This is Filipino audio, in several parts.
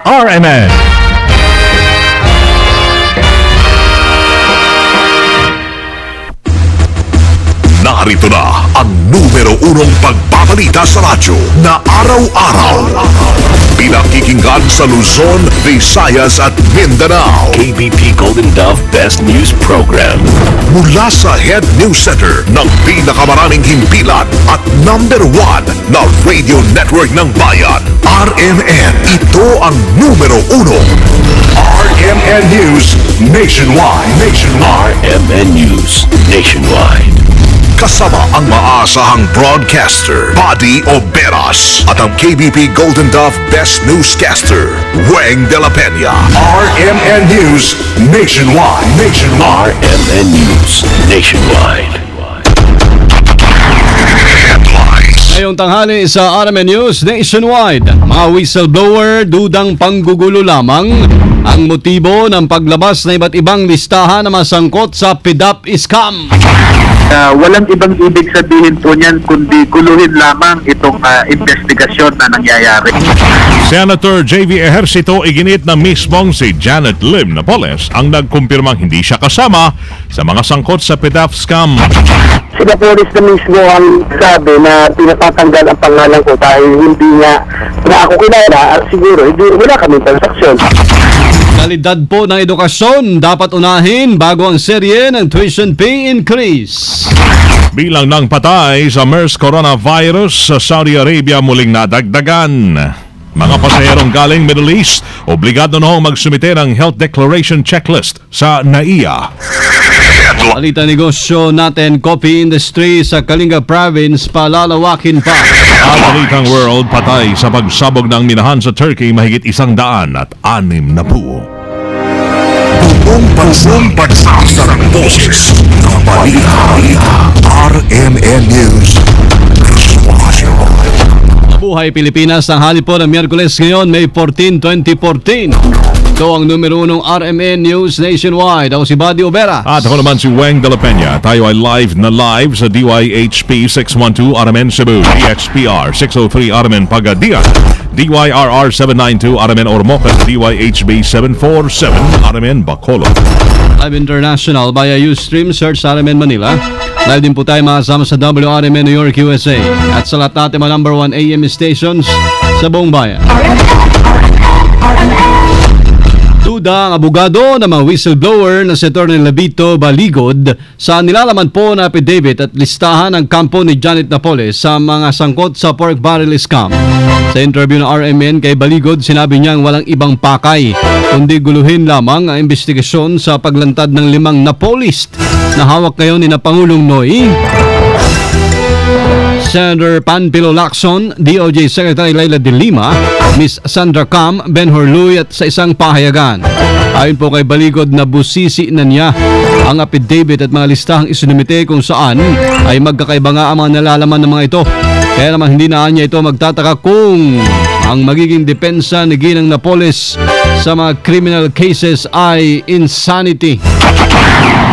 RMN. Narito na ang numero unong pagbabalita sa radyo na araw-araw. Pinakikinggan sa Luzon, Visayas at Mindanao. KBP Golden Dove Best News Program. Mula sa Head News Center ng pinakamaraming himpilan at number 1 na radio network ng bayan, RMN. Ito ang numero uno. RMN News Nationwide. RMN News Nationwide. Kasama ang maasahang broadcaster, Buddy Oberas, at ang KBP Golden Dove Best Newscaster, Weng de la Peña. RMN News Nationwide. RMN News Nationwide. Ngayong tanghali sa RMN News Nationwide, mga whistleblower dudang panggugulo lamang ang motibo ng paglabas na iba't ibang listahan na masangkot sa PDAP scam. Walang ibang ibig sabihin po niyan kundi guluhin lamang itong investigasyon na nangyayari. Senator J.V. Ejercito iginit na mismong si Janet Lim Napoles ang nagkumpirmang hindi siya kasama sa mga sangkot sa PDAP scam. Si Napoles na mismo ang sabi na pinatatanggal ang pangalan ko dahil hindi nga na ako kilala at siguro wala kaming transaksyon. Kalidad po ng edukasyon dapat unahin bago ang serye ng tuition pay increase. Bilang ng patay sa MERS coronavirus sa Saudi Arabia muling nadagdagan. Mga pasaherong galing Middle East, obligado na magsumite ng health declaration checklist sa NAIA. Balita negosyo natin, coffee industry sa Kalinga Province palalawakin pa. At balitang world, patay sa pagsabog ng minahan sa Turkey mahigit 106. Buong bansa sa boses ng balita. RMN News Nationwide. Buhay Pilipinas ang hali po ng Miyerkules ngayon, May 14, 2014. Ito ang numero unong RMN News Nationwide. Ako si Buddy Obera. At ako naman si Weng de la Peña. Tayo ay live sa DYHP 612 RMN Cebu, DXPR 603 RMN Pagadian, DYRR 792 RMN Ormoc at DYHB 747 RMN Bacolod. Live International via Ustream, search sa RMN Manila. Live din po tayo makasama sa WRMN New York, USA. At sa lahat natin mga number 1 AM stations sa buong bayan. Duda ang abogado ng mga whistleblower na si Atty. Labito Baligod sa nilalaman po na affidavit at listahan ng kampo ni Janet Napoles sa mga sangkot sa pork barrel scam. Sa interview ng RMN kay Baligod, sinabi niyang walang ibang pakay kundi guluhin lamang ang investigasyon sa paglantad ng 5 Napolist na hawak ngayon ni na Pangulong Noy, Senator Panfilo Lacson, DOJ Secretary Leila de Lima, Miss Sandra Cam, Ben Horluy at sa isang pahayagan. Ayon po kay Baligod na busisi na niya ang affidavit at mga listahang isinumite kung saan ay magkakaiba nga ang mga nalalaman ng mga ito. Kaya naman hindi na niya ito magtataka kung ang magiging depensa ni Ginang Napoles sa mga criminal cases ay insanity.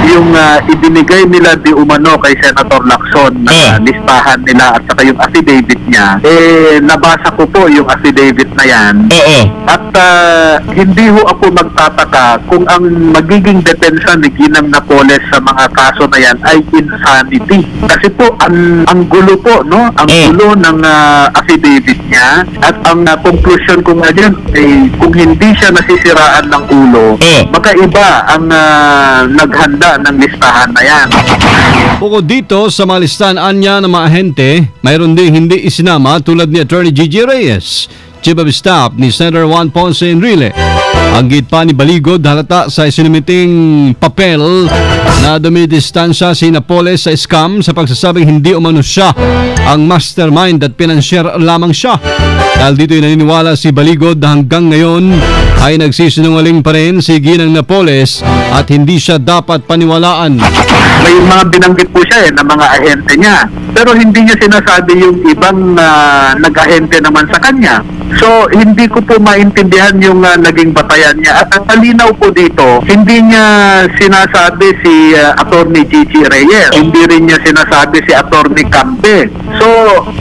Yung ibinigay nila di umano kay Senator Lacson na listahan nila at saka yung affidavit niya, nabasa ko po yung affidavit na yan. At hindi ho ako magtataka kung ang magiging depensa ni Ginang Napoles sa mga kaso na yan ay insanity. Kasi po ang gulo po, no? Ang gulo ng affidavit niya at ang conclusion ko nga dyan ay kung hindi siya nasisiraan ng ulo, magkaiba ang naghanda ng listahan na yan. Bukod dito sa mga listahan anya ng mga ahente, mayroon din hindi isinama tulad ni Atty. Gigi Reyes, Chief of Staff ni Senator Juan Ponce Enrile. Ang git pa ni Baligod halata sa isinumiting papel na dumidistansya si Napoles sa scam sa pagsasabing hindi umano siya ang mastermind at pinansyera lamang siya. Dahil dito'y naniniwala si Baligod na hanggang ngayon ay nagsisinungaling pa rin si Ginang Napoles at hindi siya dapat paniwalaan. May mga binanggit po siya na mga ahente niya. Pero hindi niya sinasabi yung ibang nag-ahente naman sa kanya. So, hindi ko po maintindihan yung naging batayan niya. At ang talinaw po dito, hindi niya sinasabi si Attorney Gigi Reyes. Hindi rin niya sinasabi si Attorney Campe. So,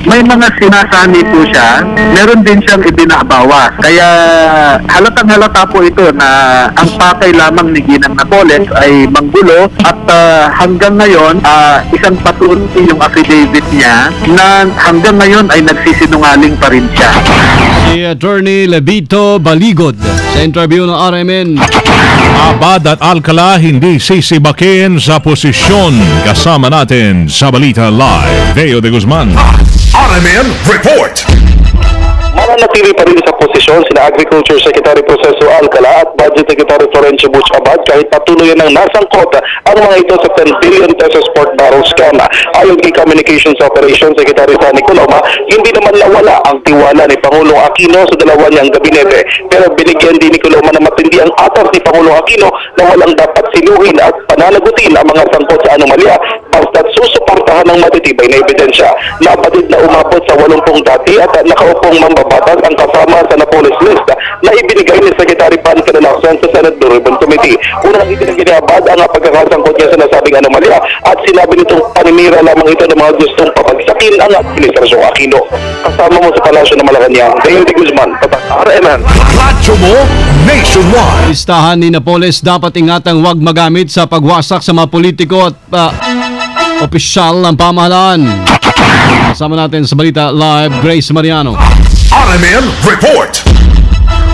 may mga sinasani po siya. Meron din siyang ibinabawas. Kaya, halatang halata po ito na ang pakay lamang ni Ginang Napoles ay manggulo at hanggang ngayon, isang patunay yung affidavit niya na hanggang ngayon ay nagsisinungaling pa rin siya. Si Attorney Levito Baligod sa interview ng RMN. Abad at Alcala hindi sisibakin sa posisyon. Kasama natin sa Balita Live, Deo de Guzman. RMN Report. Mananatili pa rin sa posisyon sina Agriculture Secretary Proceso Alcala at Budget Secretary Florencio Butch Abad kahit patuloy ng nasangkot ang mga ito sa 10 billion pesos pork barrel scam. Ayon kay Communications Operations Secretary Sunny Coloma, hindi naman nawala ang tiwala ni Pangulong Aquino sa dalawa niyang gabinete. Pero binigyan din ni Coloma na matindi ang atas ni Pangulong Aquino na walang dapat siluhin at pananagutin ang mga sangkot sa anomalya basta't susuportahan ng matitibay na ebidensya. Nabatid na umabot sa 80 dati at nakaupong mambabatas ang kasama sa Napoles list na ibinigay ni Secretary Pan Canelacson sa Senate Blue Ribbon Committee. Unang itinaginiabad ang pagkakasangkot niya sa nasabing anomalya at sinabi nitong panimira lamang ito ng mga gustong pabagsakin ang Administrasyong Aquino. Kasama mo sa Palasyo ng Malacanang, Deo de Guzman, Tatak RMN. Radyo mo nationwide. Listahan ni Napoles dapat ingatang huwag magamit sa pagwasak sa mga politiko at opisyal ng pamahalaan. Kasama natin sa Balita Live, Grace Mariano. RMN Report.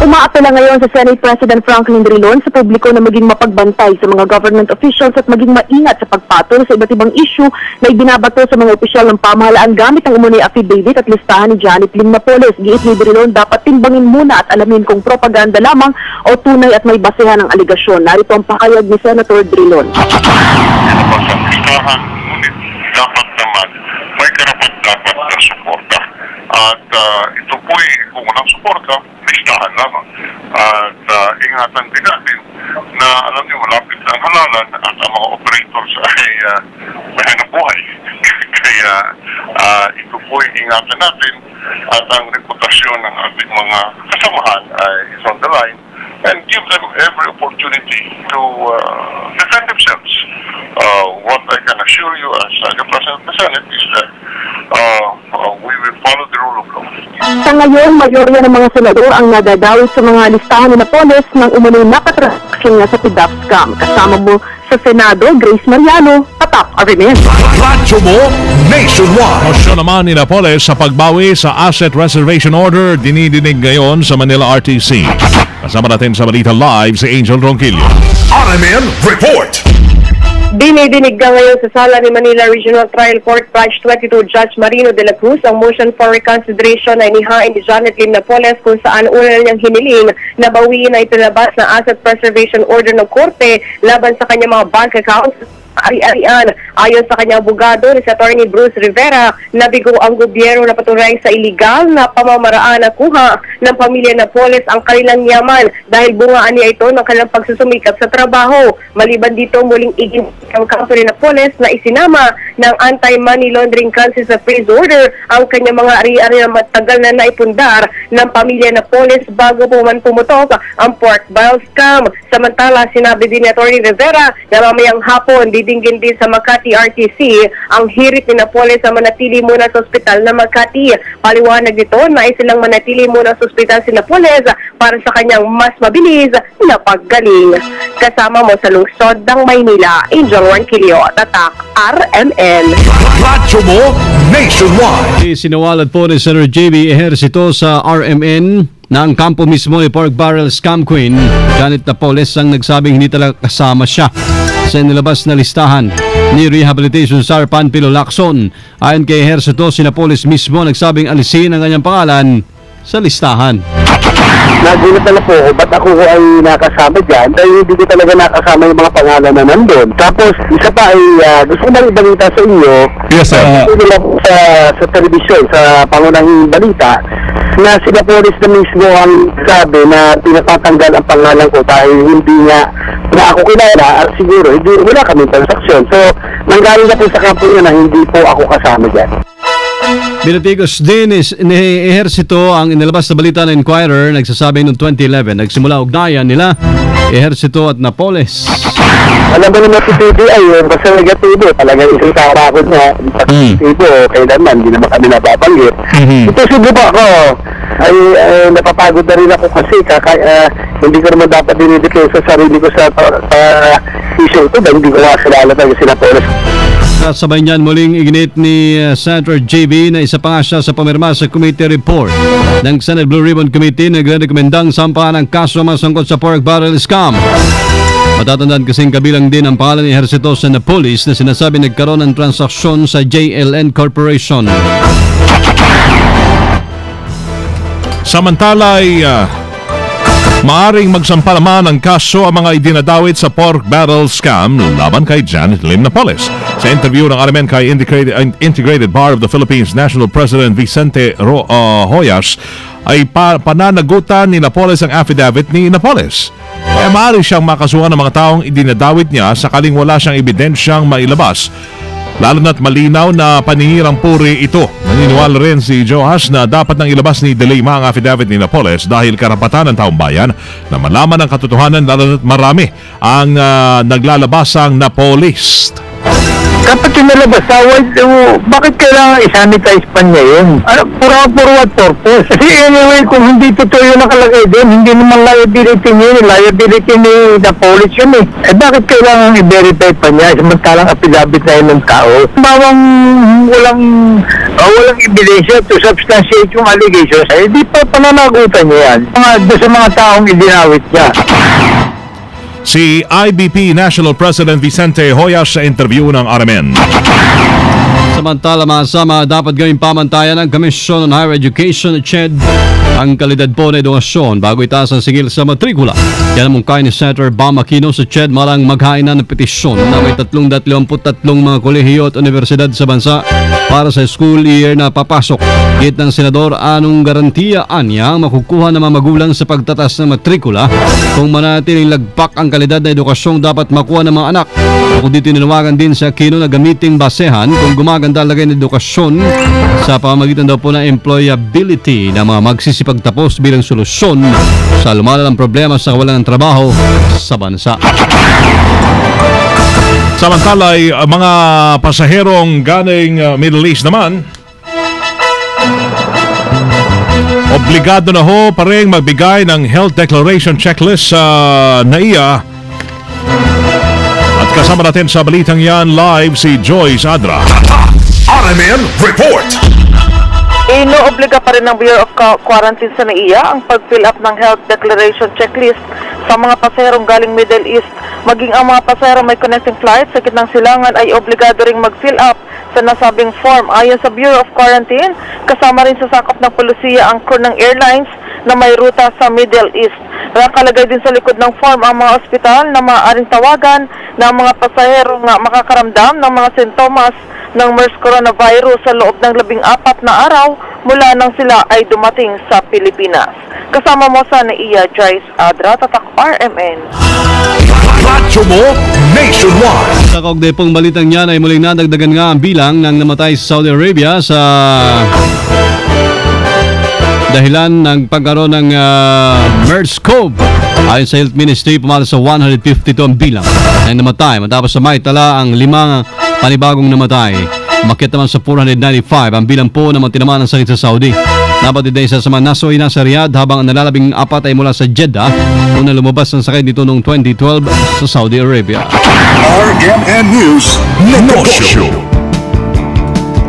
Umaapela ngayon sa Senate President Franklin Drilon sa publiko na maging mapagbantay sa mga government officials at maging maingat sa pagpatol sa iba't ibang issue na ibinabato sa mga opisyal ng pamahalaan gamit ang umunay affidavit at listahan ni Janet Lim Napoles. Giit ni Drilon, dapat timbangin muna at alamin kung propaganda lamang o tunay at may basehan ng aligasyon. Narito ang pakayag ni Senator Drilon. Dapat naman may karapat-dapat na suporta. At ito po'y kung walang suporta, listahan lamang. At ingatan din natin na alam niyo, malapit ang halalan at ang mga operators ay may hanap buhay. Kaya ito po'y ingatan natin at ang reputasyon ng ating mga kasamahan ay is on the line and give them every opportunity to defend themselves. What I can assure you as the President of the Senate is that we will follow the rule of law. Sa ngayon, mayorya ng mga senador ang nadadawit sa mga listahan ni Napoles ng umunay na patransaksyon niya sa PDAP scam. Kasama mo sa Senado, Grace Mariano, Tatak RMN. Radyo mo nationwide. Motion naman ni Napoles sa pagbawi sa Asset Reservation Order dinidinig ngayon sa Manila RTC. Kasama natin sa Balita Live si Angel Ronquillo. RMN Report. Dinidinig ka ngayon sa sala ni Manila Regional Trial Court Branch 22 Judge Marino de la Cruz ang motion for reconsideration na inihain ni Janet Lim Napoles kung saan una na niyang hiniling na bawiin na itinabas na asset preservation order ng korte laban sa kanyang mga bank accounts ari-arian. Ayon sa kanyang abogado ni Attorney Bruce Rivera, nabigo ang gobyerno na patunay sa iligal na pamamaraan na kuha ng pamilya Napoles ang kanilang yaman dahil bungaan niya ito ng kanilang pagsusumikap sa trabaho. Maliban dito, muling igin ang kampo ni Napoles na isinama ng anti-money laundering council sa freeze order ang kanyang mga ari-ari na matagal na naipundar ng pamilya Napoles bago po man pumutok ang pork barrel scam. Samantala, sinabi din ni Attorney Rivera na mamayang hapon didinggin din sa Makati RTC ang hirit ni Napoles sa manatili muna sa ospital na Makati. Paliwanag nito na silang manatili muna sa ospital si Napoles para sa kanyang mas mabilis na paggaling. Kasama mo sa lungsod ng Maynila, Angel Ronquillo, Tatak RMN. Radyo mo nationwide. Sinawalad po ni Senator JB Ejercito sa RMN na ang kampo mismo ni Pork Barrel Scam Queen, Janet Napoles, ang nagsabing hindi talaga kasama siya sa nilabas na listahan ni Rehabilitation Star Panfilo Lacson. Ayon kay Ejercito, si Napoles mismo nagsabing alisin ang kanyang pangalan sa listahan. Nagulat na po ako, ba't ako ay nakasama dyan? Dahil hindi ko talaga nakasama yung mga pangalan na nandun. Tapos, isa pa ay gusto ko bang ibalita sa inyo. Yes, sir. Sa telebisyon, sa pangunahing balita, na si Napoles na mismo ang sabi na pinatatanggal ang pangalan ko dahil hindi nga na ako kilala at siguro wala kami transaksyon. So, nanggaling na po sa kampo niya na hindi po ako kasama dyan. Binatigos din ni Ehersito ang inilabas na balita ng Inquirer, nagsasabing noong 2011 nagsimula ugnayan nila Ehersito at Napoles. Alam mo naman si PBI yun, kasi negatibo, talagang isang karakot niya, negatibo, kailanman, hindi naman kami nababanggit. Ito subo ako, ay napapagod na rin ako kasi hindi ko naman dapat dinideclare sa sarili ko sa issue ito, dahil hindi ko makakilala tayo si Napoles. Sabay niyan muling iginit ni Senator JB na isa pa nga siya sa pumirma sa committee report ng Senate Blue Ribbon Committee na nagrekomendang sampahan ang kaso masangkot sa pork barrel scam. Matatandaan kasing kabilang din ang pangalan ni Ehersito sa Napoles na sinasabi nagkaroon ng transaksyon sa JLN Corporation. Samantala ay maaring magsampa naman ang kaso ang mga idinadawit sa pork barrel scam laban kay Janet Lim Napoles. Sa interview ng RMN kay Integrated Bar of the Philippines National President Vicente Hoyas ay pananagutan ni Napoles ang affidavit ni Napoles. Kaya maaari siyang makasuhan ng mga taong idinadawit niya sakaling wala siyang ebidensyang mailabas. Lalo na't malinaw na paninirang puri ito. Naniniwala rin si Joas na dapat nang ilabas ni De Lima ang affidavit ni Napoles dahil karapatan ng taong bayan na malaman ang katotohanan, lalo na't marami ang naglalabasang Napolist. Kapag kinalabas, bakit kailangan i-sanitize pa niya yun? For what purpose? Kasi anyway, kung hindi totoo yung nakalagay doon, hindi naman liability ni Napoles yun eh. Bakit kailangan i-verify pa niya samantalang affidavit na yun ng tao? Bawang walang ebidensya to substantiate yung allegations, di pa pananagutan niya yan. Doon sa mga taong idinawit niya. Si IBP National President Vicente Hoyas sa interview ng RMN. Samantala, masama dapat gawing pamantayan ng Commission on Higher Education at CHED ang kalidad po na edukasyon bago itaas ang sigil sa matrikula. Yan ang mungkay ni Senator Bam Aquino sa CHED malang maghainan ng petisyon na may 323 mga kolehiyo at universidad sa bansa para sa school year na papasok. Git ng Senador, anong garantiya anya ang makukuha ng mga magulang sa pagtatas ng matrikula kung manatiling lagpak ang kalidad na edukasyong dapat makuha ng mga anak. Kung dito ninawagan din sa Aquino na gamiting basehan kung gumaganda lagay ng edukasyon sa pamamagitan daw po ng employability na mga magsisipagtapos bilang solusyon sa lumalalang problema sa kawalan ng trabaho sa bansa. Samantala ay mga pasaherong galing Middle East naman, obligado na ho pa rin magbigay ng health declaration checklist sa NAIA. At kasama natin sa balitang yan live si Joyce Adra. RMN Report. Inoobliga pa rin ng Bureau of Quarantine sa NAIA ang pag-fill up ng health declaration checklist sa mga pasaherong galing Middle East. Maging ang mga pasahero may connecting flight sa gitnang silangan ay obligado ring mag-fill up sa nasabing form. Ayon sa Bureau of Quarantine, kasama rin sa sakop ng polisiya ang crew ng airlines na may ruta sa Middle East. Nakalagay din sa likod ng form ang mga ospital na maaaring tawagan ng mga pasahero na makakaramdam ng mga sintomas ng MERS coronavirus sa loob ng 14 na araw mula nang sila ay dumating sa Pilipinas. Kasama mo sa NAIA, Joyce Adra, Tatak RMN. Radyo mo nationwide. Sa kaugnay pong balitang yan ay muling nadagdagan nga ang bilang ng namatay sa Saudi Arabia sa dahilan ng pagkaroon ng MERS-CoV. Ayon sa Health Ministry, pumalo sa 152 ang bilang ng namatay matapos sa may tala ang 5 panibagong namatay. Umakyat naman sa 495 ang bilang po na tinamaan ng sakit sa Saudi. Nabatid din sa mga nasoy na sa Riyadh habang ang nalalabing 4 ay mula sa Jeddah kung na lumabas ng sakit dito noong 2012 sa Saudi Arabia. RMN News Negosyo.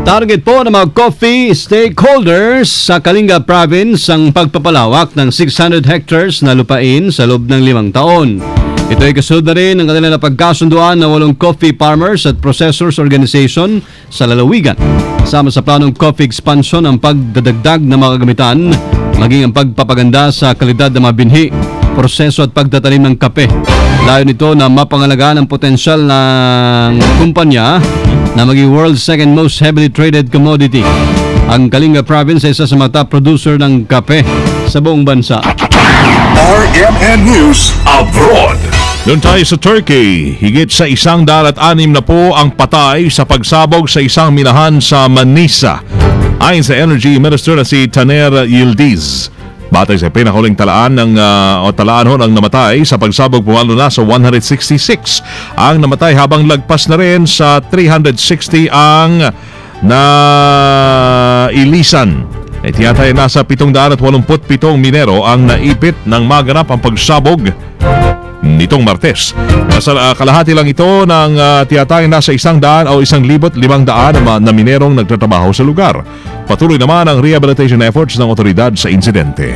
Target po ng mga coffee stakeholders sa Kalinga Province ang pagpapalawak ng 600 hectares na lupain sa loob ng 5 taon. Ito ay kasunod na rin ng kanilang napagkasunduan na 8 coffee farmers at processors organization sa lalawigan. Kasama sa planong coffee expansion ang pagdadagdag na mga kagamitan, maging ang pagpapaganda sa kalidad ng mga binhi, proseso at pagtatanim ng kape. Layo nito na mapangalagaan ang potensyal ng kumpanya na maging world's second most heavily traded commodity. Ang Kalinga Province ay isa sa mga top producer ng kape sa buong bansa. RMN News Abroad. Doon tayo sa Turkey. Higit sa 106 na po ang patay sa pagsabog sa isang minahan sa Manisa. Ayon sa Energy Minister na si Taner Yildiz, batay sa pinakahuling talaan ng talaan ng namatay sa pagsabog, pumalo na sa 166 ang namatay, habang lagpas na rin sa 360 ang nailisan. Tiyatay nasa 787 minero ang naipit ng maganap ang pagsabog nitong Martes. Nasa kalahati lang ito ng tiyatay nasa 100 o 1,500 na minerong nagtatrabaho sa lugar. Patuloy naman ang rehabilitation efforts ng otoridad sa insidente.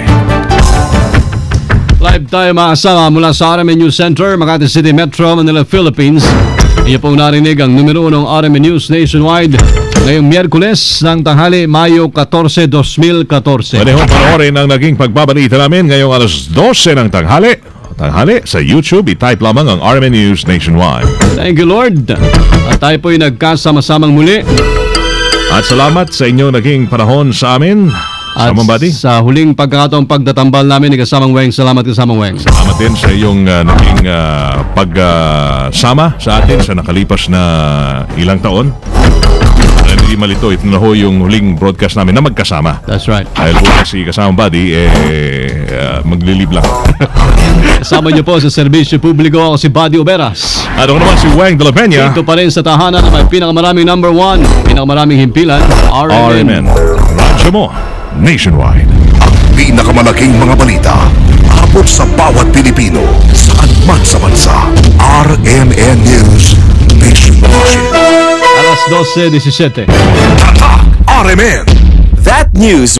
Live tayo makasama mula sa RMN News Center, Makati City Metro, Manila, Philippines. Iyo pong narinig ang numero 1 ng RMN News Nationwide ngayong Miyerkules ng tanghali, Mayo 14, 2014. Pwede hong panoorin ang naging pagbabalita namin ngayong alas 12 ng tanghali sa YouTube. I-type lamang ang RMN News Nationwide. Thank you, Lord. At tayo po'y nagkasama-samang muli. At salamat sa inyong naging panahon sa amin. At sa huling pagkakataong pagtatambal namin, kasamang Weng. Salamat, kasamang Weng. Salamat din sa iyong naging pagsama sa atin sa nakalipas na ilang taon. Hindi malito, ito na ho yung huling broadcast namin na magkasama. That's right. Dahil po si kasamang Buddy, maglilib lang. Kasama niyo po sa serbisyo publiko, ako si Buddy Oberas. At ako naman si Weng de la Peña. Dito pa rin sa tahanan na may pinakamaraming number 1, pinakamaraming himpilan, RMN. Radyo mo, nationwide. Ang pinakamalaking mga balita, abot sa bawat Pilipino, saan man sa bansa. RMN News Nationwide. Alas 12:17. Tatak RMN. That news